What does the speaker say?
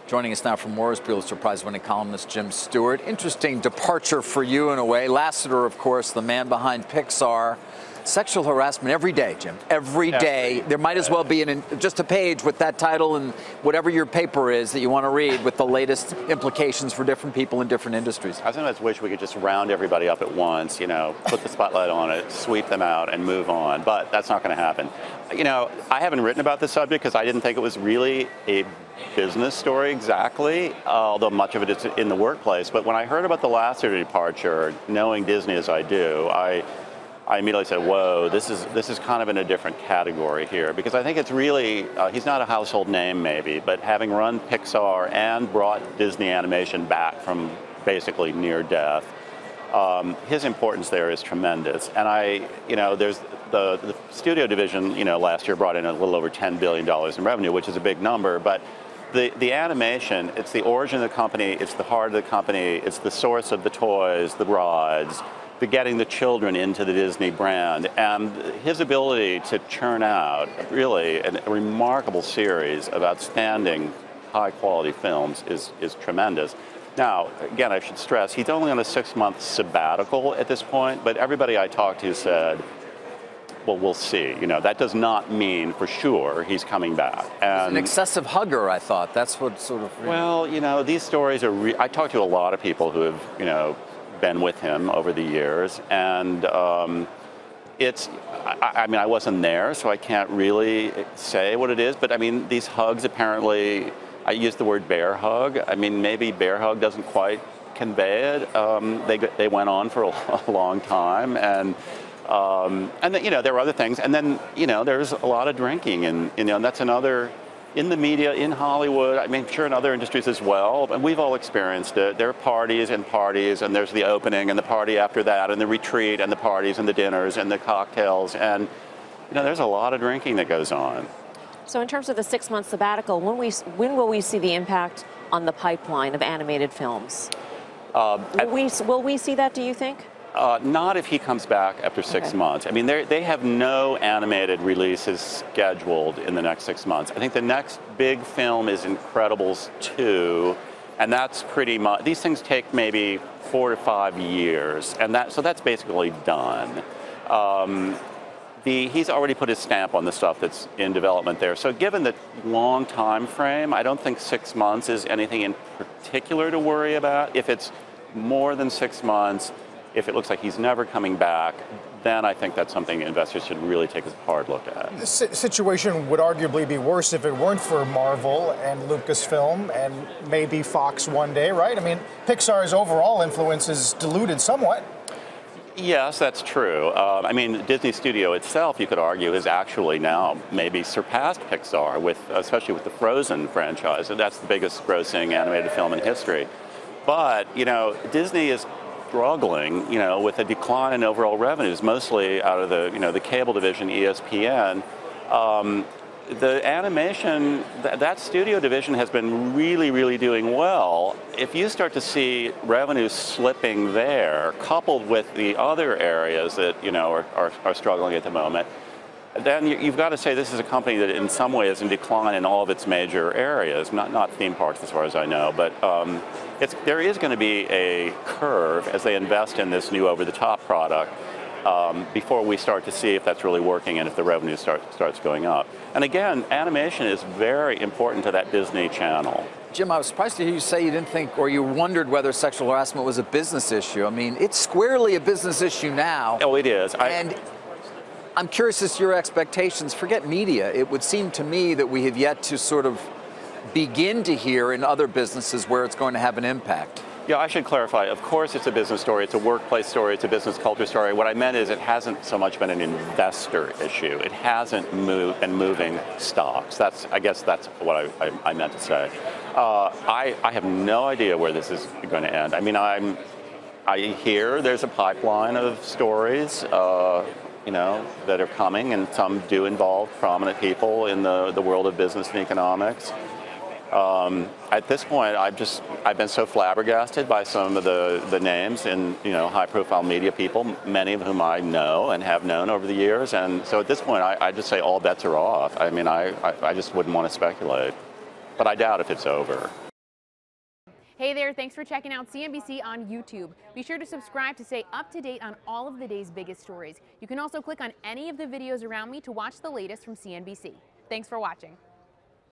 Joining us now from Moore's Pulitzer Prize-winning columnist James Stewart. Interesting departure for you in a way. Lasseter, of course, the man behind Pixar. Sexual harassment every day, Jim. Every day. There might as well be just a page with that title and whatever your paper is that you want to read with the latest implications for different people in different industries. I sometimes wish we could just round everybody up at once, put the spotlight on it, sweep them out, and move on. But that's not going to happen. I haven't written about this subject because I didn't think it was really a business story exactly, although much of it is in the workplace. But when I heard about the Lasseter departure, knowing Disney as I do, I immediately said, whoa, this is kind of in a different category here, because I think it's really, he's not a household name maybe, but having run Pixar and brought Disney animation back from basically near death, his importance there is tremendous. And there's the studio division, last year brought in a little over $10 billion in revenue, which is a big number, but the animation, it's the origin of the company, it's the heart of the company, it's the source of the toys, the rides, getting the children into the Disney brand, and his ability to churn out really a remarkable series of outstanding high-quality films is tremendous. Now, again, I should stress, he's only on a 6-month sabbatical at this point, but everybody I talked to said, well, we'll see. That does not mean for sure he's coming back. And he's an excessive hugger, I thought. That's what sort of... Well, these stories are... I talked to a lot of people who have, been with him over the years, and I wasn't there, so I can't really say what it is, but these hugs apparently, I used the word bear hug. Maybe bear hug doesn't quite convey it. They went on for a long time, and there were other things, and then there's a lot of drinking, and that's another. In the media, in Hollywood, sure in other industries as well, and we've all experienced it. There are parties, and there's the opening and the party after that, and the retreat and the parties and the dinners and the cocktails, and there's a lot of drinking that goes on. So in terms of the 6-month sabbatical, when will we see the impact on the pipeline of animated films? Will we see that, do you think? Not if he comes back after 6 months. They have no animated releases scheduled in the next 6 months. I think the next big film is Incredibles 2, and that's pretty much, these things take maybe 4 to 5 years, and so that's basically done. He's already put his stamp on the stuff that's in development there. So given the long time frame, I don't think 6 months is anything in particular to worry about. If it's more than 6 months, if it looks like he's never coming back, then I think that's something investors should really take a hard look at. This situation would arguably be worse if it weren't for Marvel and Lucasfilm and maybe Fox one day, right? Pixar's overall influence is diluted somewhat. Yes, that's true. Disney Studio itself, you could argue, has actually now maybe surpassed Pixar, especially with the Frozen franchise, and that's the biggest grossing animated film in history. But, Disney is struggling, with a decline in overall revenues, mostly out of the cable division, ESPN. The animation, that studio division has been really, really doing well. If you start to see revenues slipping there, coupled with the other areas that, are struggling at the moment, then you've got to say this is a company that in some way is in decline in all of its major areas, not theme parks as far as I know, but there is going to be a curve as they invest in this new over-the-top product before we start to see if that's really working and if the revenue starts going up. And again, animation is very important to that Disney channel. Jim, I was surprised to hear you say you didn't think, or you wondered whether sexual harassment was a business issue. It's squarely a business issue now. Oh, it is. And I'm curious as to your expectations. Forget media. It would seem to me that we have yet to sort of begin to hear in other businesses where it's going to have an impact. Yeah, I should clarify. Of course it's a business story, it's a workplace story, it's a business culture story. What I meant is it hasn't so much been an investor issue. It hasn't been moving stocks. I guess that's what I meant to say. I have no idea where this is going to end. I hear there's a pipeline of stories that are coming, and some do involve prominent people in the world of business and economics. At this point, I've been so flabbergasted by some of the names in high-profile media people, many of whom I know and have known over the years, and so at this point, I just say all bets are off. I just wouldn't want to speculate, but I doubt if it's over. Hey there, thanks for checking out CNBC on YouTube. Be sure to subscribe to stay up to date on all of the day's biggest stories. You can also click on any of the videos around me to watch the latest from CNBC. Thanks for watching.